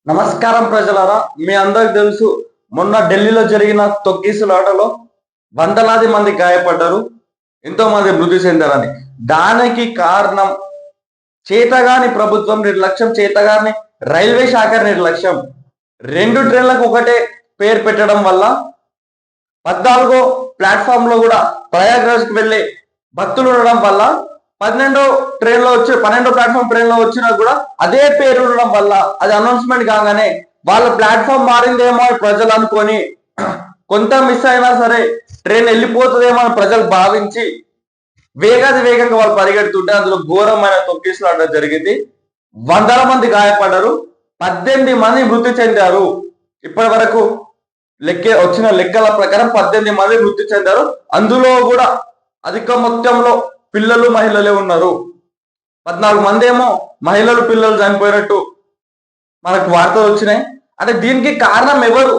నమస్కారం ప్రజలారా, మీ అందరికి తెలుసు మొన్న ఢిల్లీలో జరిగిన తొక్కిసలాటలో వందలాది మంది గాయపడ్డారు, ఎంతో మంది మృతి చెందారని. దానికి కారణం చేతగాని ప్రభుత్వం నిర్లక్ష్యం, చేతగాని రైల్వే శాఖ నిర్లక్ష్యం. 2 ట్రైన్లకు ఒకటే పేరు పెట్టడం వల్ల 14వ ప్లాట్ఫామ్ లో కూడా ప్రయాగ్రాజ్ కి వెళ్లే భక్తులు ఉండడం వల్ల 12వ ప్లాట్ఫామ్ ట్రైన్ లో వచ్చినా కూడా అదే పేరు ఉండడం వల్ల అది అనౌన్స్మెంట్ కాగానే వాళ్ళ ప్లాట్ఫామ్ మారిందేమో ప్రజలు అనుకొని కొంత మిస్ అయినా సరే ట్రైన్ వెళ్ళిపోతుందేమో అని ప్రజలు భావించి వేగంగా వాళ్ళు పరిగెడుతుంటే అందులో ఘోరమైన తొక్కిసలాట జరిగింది. వందల మంది గాయపడ్డారు, 18 మంది మృతి చెందారు. ఇప్పటి వరకు వచ్చిన లెక్కల ప్రకారం 18 మంది మృతి చెందారు. అందులో కూడా అధిక మొత్తంలో పిల్లలు మహిళలే ఉన్నారు. 14 మంది ఏమో మహిళలు పిల్లలు చనిపోయినట్టు మనకు వార్తలు వచ్చినాయి. అంటే దీనికి కారణం ఎవరు?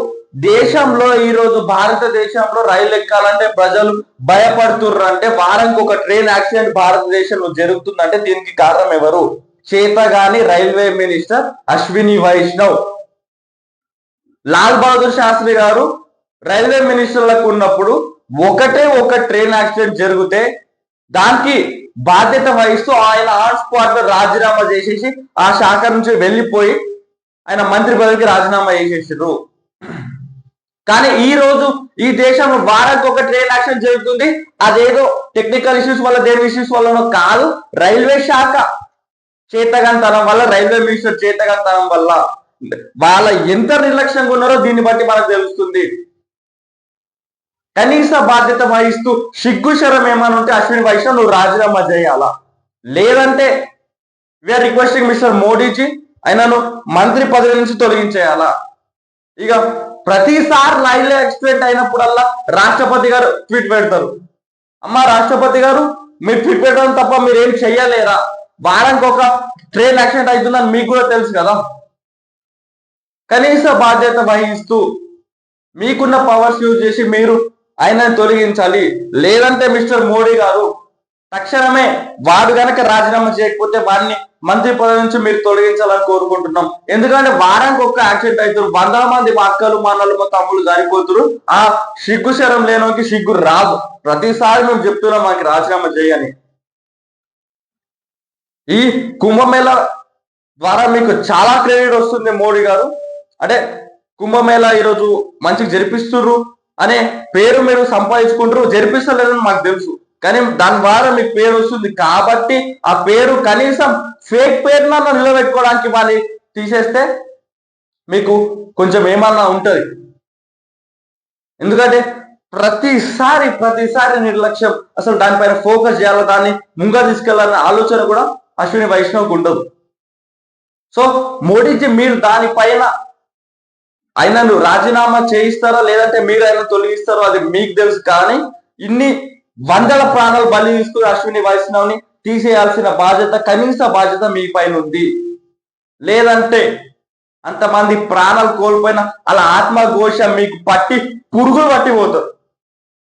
దేశంలో ఈ రోజు భారతదేశంలో రైలు ఎక్కాలంటే ప్రజలు భయపడుతుర్రు. అంటే వారానికి ఒక ట్రైన్ యాక్సిడెంట్ భారతదేశంలో జరుగుతుందంటే దీనికి కారణం ఎవరు? చేతగాని రైల్వే మినిస్టర్ అశ్విని వైష్ణవ్. లాల్ బహదూర్ శాస్త్రి గారు రైల్వే మినిస్టర్లకు ఉన్నప్పుడు ఒక ట్రైన్ యాక్సిడెంట్ జరిగితే దానికి బాధ్యత వహిస్తూ ఆయన ఆన్ స్పాట్ లో రాజీనామా చేసేసి ఆ శాఖ నుంచి వెళ్ళిపోయి ఆయన మంత్రి పదవికి రాజీనామా చేసేసారు. కానీ ఈ రోజు ఈ దేశంలో వారానికి ఒక ట్రైన్ యాక్సిడెంట్ జరుగుతుంది. అదేదో టెక్నికల్ ఇష్యూస్ వల్ల దేని ఇష్యూస్ వల్లనో కాదు, రైల్వే శాఖ చేతగంతనం వల్ల, రైల్వే మినిస్టర్ చేతగంతనం వల్ల. వాళ్ళ ఎంత నిర్లక్ష్యంగా ఉన్నారో దీన్ని బట్టి మనకు తెలుస్తుంది. కనీస బాధ్యత వహిస్తూ సిగ్గు శరం ఏమైనా ఉంటే అశ్విని వైష్ణవ్ నువ్వు రాజీనామా చేయాలా, లేదంటే వీఆర్ రిక్వెస్టింగ్ మిస్టర్ మోడీజీ ఆయనను మంత్రి పదవి నుంచి తొలగించేయాలా. ఇక ప్రతిసారి రైల్వే యాక్సిడెంట్ అయినప్పుడల్లా రాష్ట్రపతి గారు ట్వీట్ పెడతారు. అమ్మ రాష్ట్రపతి గారు, మీరు ట్వీట్ పెట్టడం తప్ప మీరు ఏం చెయ్యలేరా? వారానికి ఒక ట్రైన్ యాక్సిడెంట్ అవుతుందని మీకు కూడా తెలుసు కదా. కనీస బాధ్యత వహిస్తూ మీకున్న పవర్స్ యూజ్ చేసి మీరు ఆయనను తొలగించాలి. లేదంటే మిస్టర్ మోడీ గారు తక్షణమే వాడు గనక రాజీనామా చేయకపోతే వాడిని మంత్రి పదవి నుంచి మీరు తొలగించాలని కోరుకుంటున్నాం. ఎందుకంటే వారానికి ఒక్క యాక్సిడెంట్ అవుతారు, వందల మంది మా అక్కలు మా అన్నలు మా తమ్ముళ్ళు చనిపోతున్నారు. ఆ సిగ్గు శరం లేనోకి సిగ్గు రాదు. ప్రతిసారి మేము చెప్తున్నాం మాకు రాజీనామా చేయని. ఈ కుంభమేళ ద్వారా మీకు చాలా క్రెడిట్ వస్తుంది మోడీ గారు. అంటే కుంభమేళ ఈరోజు మంచిగా జరిపిస్తుర్రు అనే పేరు మీరు సంపాదించుకుంటారు. జరిపిస్తలేదని మాకు తెలుసు, కానీ దాని ద్వారా మీకు పేరు వస్తుంది. కాబట్టి ఆ పేరు కనీసం ఫేక్ పేరునన్నా నిలబెట్టుకోవడానికి వాళ్ళు తీసేస్తే మీకు కొంచెం ఏమన్నా ఉంటది. ఎందుకంటే ప్రతిసారి నిర్లక్ష్యం, అసలు దానిపైన ఫోకస్ చేయాలి, దాన్ని ముంగా తీసుకెళ్లాలనే ఆలోచన కూడా అశ్విని వైష్ణవ్కి ఉండదు. సో మోడీజీ మీరు దానిపైన ఆయనను రాజీనామా చేయిస్తారో లేదంటే మీరు ఆయన తొలగిస్తారో అది మీకు తెలుసు. కానీ ఇన్ని వందల ప్రాణాలు బలి తీసుకుని అశ్విని వైష్ణవ్ ని తీసేయాల్సిన బాధ్యత, కనీస బాధ్యత మీ పైన ఉంది. లేదంటే అంతమంది ప్రాణాలు కోల్పోయిన అలా ఆత్మఘోష మీకు పురుగులు పట్టిపోతారు.